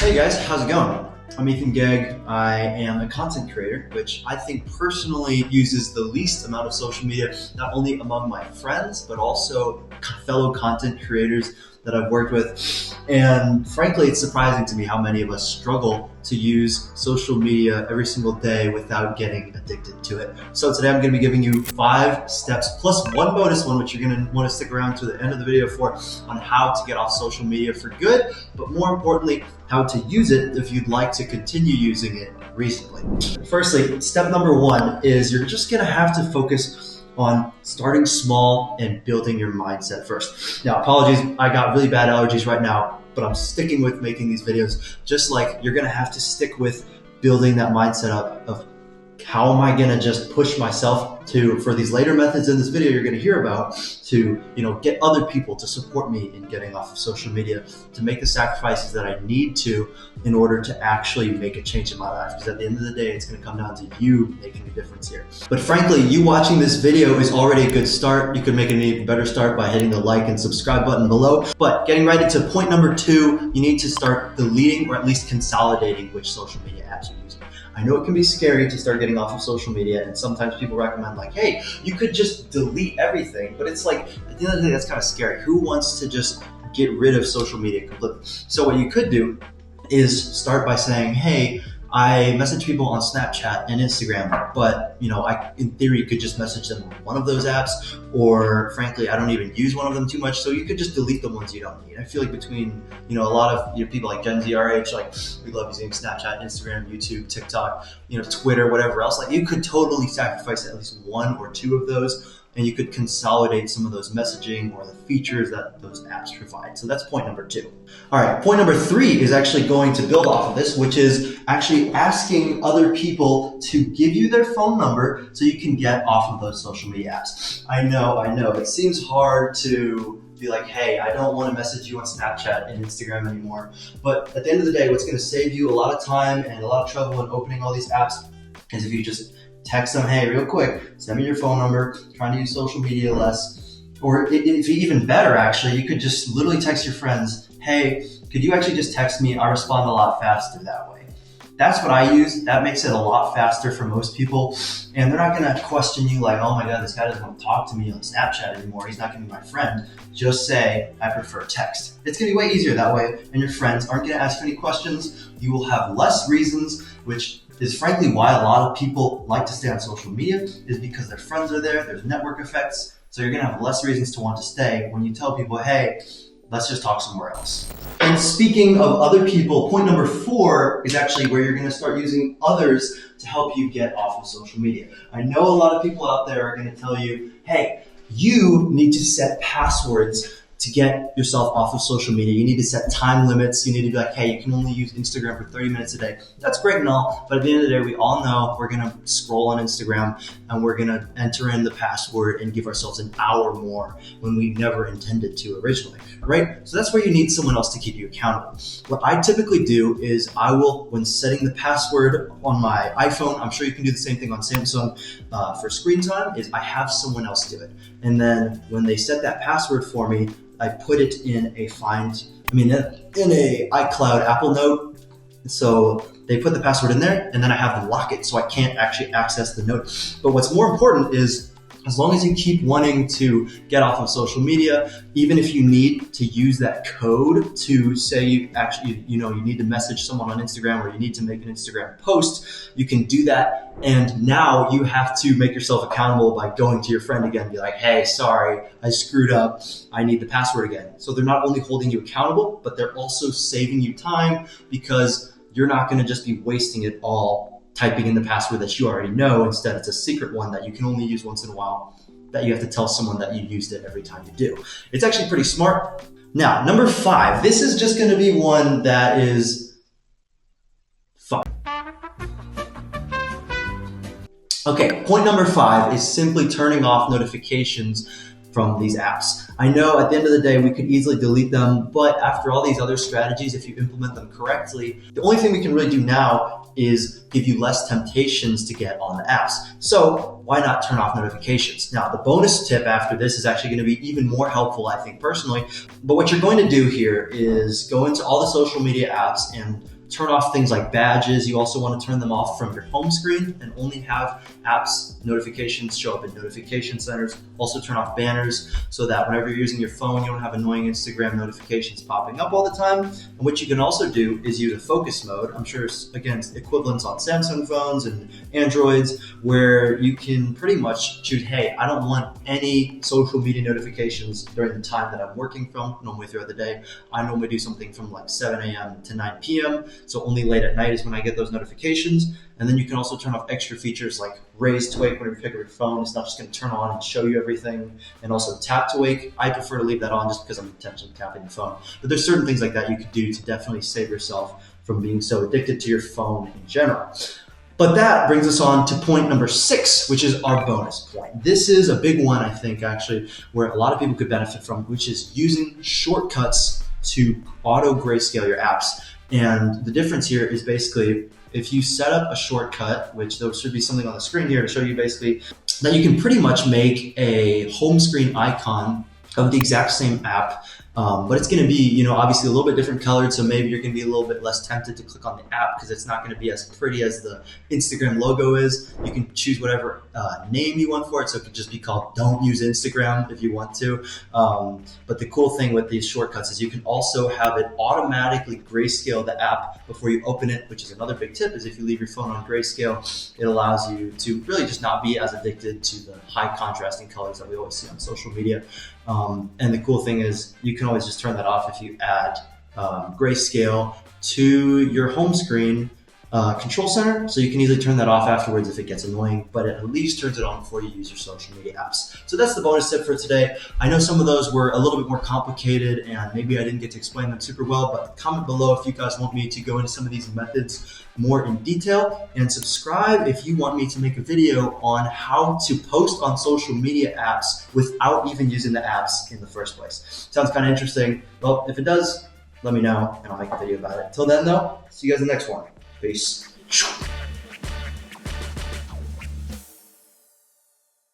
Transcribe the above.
Hey guys, how's it going? I'm Ethan Gegg. I am a content creator, which I think personally uses the least amount of social media, not only among my friends, but also fellow content creators that I've worked with. And frankly, it's surprising to me how many of us struggle to use social media every single day without getting addicted to it. So today I'm going to be giving you 5 steps plus one bonus one, which you're going to want to stick around to the end of the video for, on how to get off social media for good, but more importantly, how to use it if you'd like to continue using it reasonably. Firstly, step number 1 is you're just going to have to focus on starting small and building your mindset first. Now, apologies, I got really bad allergies right now, but I'm sticking with making these videos, just like you're gonna have to stick with building that mindset up of how am I gonna just push myself for these later methods in this video you're gonna hear about to get other people to support me in getting off of social media, to make the sacrifices that I need to in order to actually make a change in my life. Because at the end of the day, it's gonna come down to you making a difference here. But frankly, you watching this video is already a good start. You can make it an even better start by hitting the like and subscribe button below. But getting right into point number 2, you need to start deleting or at least consolidating which social media apps you're using. I know it can be scary to start getting off of social media, and sometimes people recommend like, hey, you could just delete everything, but it's like, at the end of the day, that's kind of scary. Who wants to just get rid of social media completely? So what you could do is start by saying, hey, I message people on Snapchat and Instagram, but I, in theory, could just message them on one of those apps, or frankly, I don't even use one of them too much, so you could just delete the ones you don't need. I feel like between a lot of people like Gen Z our age, like we love using Snapchat, Instagram, YouTube, TikTok, Twitter, whatever else. Like you could totally sacrifice at least 1 or 2 of those, and you could consolidate some of those messaging or the features that those apps provide. So that's point number 2. All right, point number 3 is actually going to build off of this, which is actually asking other people to give you their phone number so you can get off of those social media apps. I know, it seems hard to be like, hey, I don't want to message you on Snapchat and Instagram anymore. But at the end of the day, what's going to save you a lot of time and a lot of trouble in opening all these apps is if you just text them, hey, real quick, send me your phone number, trying to use social media less. Or if even better, actually, you could just literally text your friends, hey, could you actually just text me? I respond a lot faster that way. That's what I use. That makes it a lot faster for most people. And they're not gonna question you like, oh my God, this guy doesn't want to talk to me on Snapchat anymore. He's not gonna be my friend. Just say, I prefer text. It's gonna be way easier that way. And your friends aren't gonna ask you any questions. You will have less reasons, which is frankly why a lot of people like to stay on social media, is because their friends are there, there's network effects, so you're gonna have less reasons to want to stay when you tell people, hey, let's just talk somewhere else. And speaking of other people, point number 4 is actually where you're gonna start using others to help you get off of social media. I know a lot of people out there are gonna tell you, hey, you need to set passwords to get yourself off of social media. You need to set time limits. You need to be like, hey, you can only use Instagram for 30 minutes a day. That's great and all, but at the end of the day, we all know we're gonna scroll on Instagram and we're gonna enter in the password and give ourselves an hour more when we never intended to originally, right? So that's where you need someone else to keep you accountable. What I typically do is I will, when setting the password on my iPhone, I'm sure you can do the same thing on Samsung for screen time, is I have someone else do it. And then when they set that password for me, I put it in a iCloud Apple Note. So they put the password in there and then I have them lock it so I can't actually access the note. But what's more important is, as long as you keep wanting to get off of social media, even if you need to use that code to say you need to message someone on Instagram or you need to make an Instagram post, you can do that. And now you have to make yourself accountable by going to your friend again and be like, hey, sorry, I screwed up. I need the password again. So they're not only holding you accountable, but they're also saving you time, because you're not going to just be wasting it all typing in the password that you already know. Instead, it's a secret one that you can only use once in a while, that you have to tell someone that you used it every time you do. It's actually pretty smart. Now, number 5, this is just going to be one that is fun. Okay, point number 5 is simply turning off notifications from these apps. I know at the end of the day, we could easily delete them, but after all these other strategies, if you implement them correctly, the only thing we can really do now is give you less temptations to get on the apps. So why not turn off notifications? Now, the bonus tip after this is actually going to be even more helpful, I think, personally. But what you're going to do here is go into all the social media apps and turn off things like badges. You also want to turn them off from your home screen and only have apps notifications show up in notification centers. Also turn off banners so that whenever you're using your phone, you don't have annoying Instagram notifications popping up all the time. And what you can also do is use a focus mode. I'm sure, again, equivalents on Samsung phones and Androids, where you can pretty much choose, hey, I don't want any social media notifications during the time that I'm working from, normally throughout the day. I normally do something from like 7 a.m. to 9 p.m. So only late at night is when I get those notifications. And then you can also turn off extra features like raise to wake. Whenever you pick up your phone, it's not just going to turn on and show you everything. And also tap to wake. I prefer to leave that on just because I'm intentionally tapping the phone. But there's certain things like that you could do to definitely save yourself from being so addicted to your phone in general. But that brings us on to point number 6, which is our bonus point. This is a big one, I think, actually, where a lot of people could benefit from, which is using shortcuts to auto grayscale your apps. And the difference here is basically if you set up a shortcut, which there should be something on the screen here to show you basically that you can pretty much make a home screen icon of the exact same app. But it's going to be, obviously a little bit different colored. So maybe you're going to be a little bit less tempted to click on the app because it's not going to be as pretty as the Instagram logo is. You can choose whatever name you want for it. So it could just be called Don't Use Instagram if you want to. But the cool thing with these shortcuts is you can also have it automatically grayscale the app before you open it, which is another big tip, is if you leave your phone on grayscale, it allows you to really just not be as addicted to the high contrasting colors that we always see on social media. And the cool thing is you can always just turn that off if you add grayscale to your home screen control center. So you can easily turn that off afterwards if it gets annoying, but it at least turns it on before you use your social media apps. So that's the bonus tip for today. I know some of those were a little bit more complicated and maybe I didn't get to explain them super well, but comment below if you guys want me to go into some of these methods more in detail, and subscribe if you want me to make a video on how to post on social media apps without even using the apps in the first place. Sounds kind of interesting. Well, if it does, let me know and I'll make a video about it. Till then though, see you guys in the next one. Peace.